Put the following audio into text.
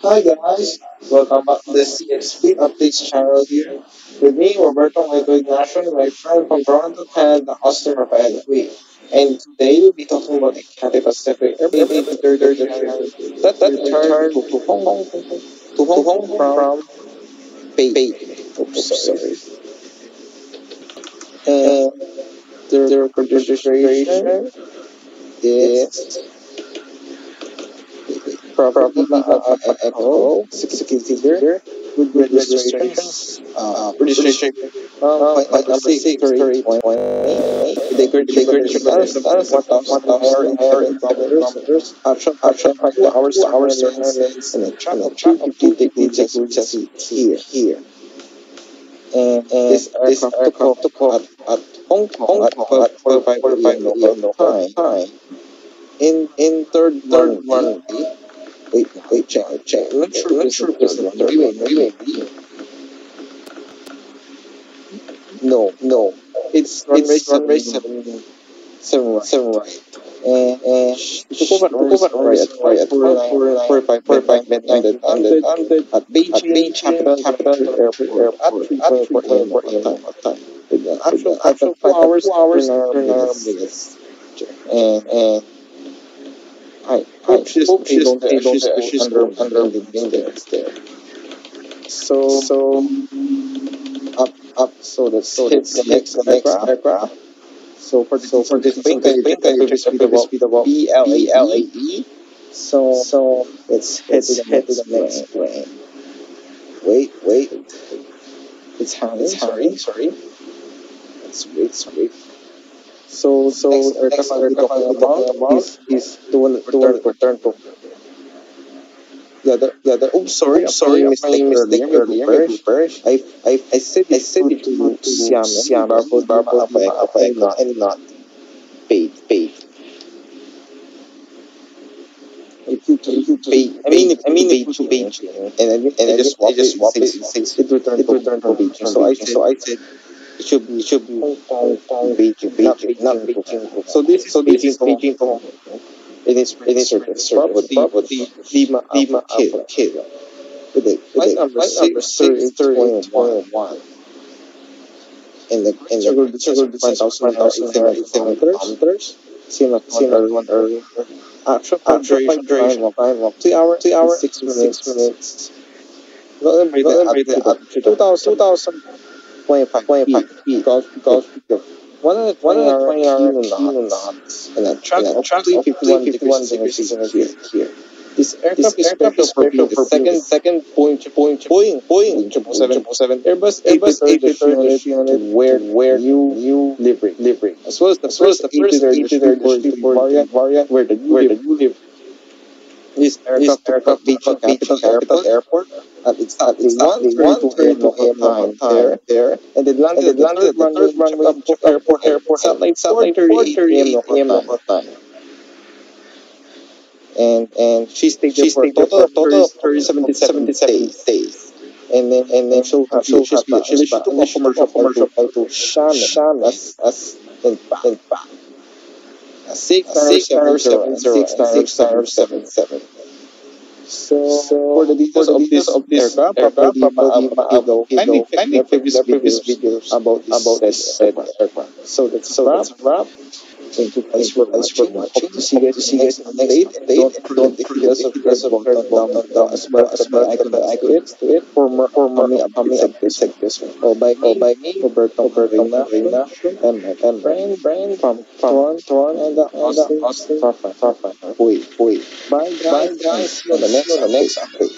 Hi guys, welcome back to the CXP Updates channel here. With me, Roberto Michael Ignacio, and my friend from Toronto, Canada, Austin Rafael. And today we'll be talking about the Cathay Pacific Airbus A330-300 that returned to home from Beijing. Oops, sorry. And their registration is probably Echo 60 here with registrations. Registration point number 6, 30.20. They graduated us 1,000 kilometers. Option 2 hours, and a travel 250 degrees here. And this aircraft took off at Hong Kong at 12:45 local time. In third runway. Wait, check. I'm not sure if this is UAV. No. It's runway 7 right. And took off at runway at 45 minutes ended at Beijing capital airport at 3:24 a.m. time. Actual 2 hours, 9 minutes. And I hope she's under there. So up. So let's hit the next aircraft. So for this thing, I speed about B-LAE. So let's hit the next plane. Wait. It's hanging. Sorry. Let's wait. So aircraft we're talking about is the one that returned to. Oh, sorry, mistake earlier. I said it to Siam, and not paid. If you pay, I mean, if you pay, and I just swap it since it returned to Beijing. So I said it should be Hong Kong, Beijing, not Beijing. So this is Beijing to Hong Kong. And it's probably Lima with flight number 630.1. And the circle 1,800 kilometers. Same as one earlier. Actual duration of 2 hours, 6 minutes. At 2,025 feet. Because 120 knots and a track of 351 degrees here. This aircraft is special for being the second Boeing 777 Airbus A330 to wear new livery, as well as the first A330 variant where the new livery. This aircraft Beijing Capital Airport at exactly 1:32 a.m. there, and it landed at the third runway of airport at like 4:38 a.m. local time. And she stayed there for a total of 77 days. And then she'll have she took a commercial flight to Shannon as in back. 697. So for the details of this aircraft, kindly previous videos about this aircraft. So that's a wrap. Thank you guys for watching. Hope to see you guys in the next update. Don't forget to subscribe down as well I could it for more upcoming updates like this one. By me, Roberto Ignacio, and my friend Brian from Toronto and Austin. Bye guys. See you on the next update.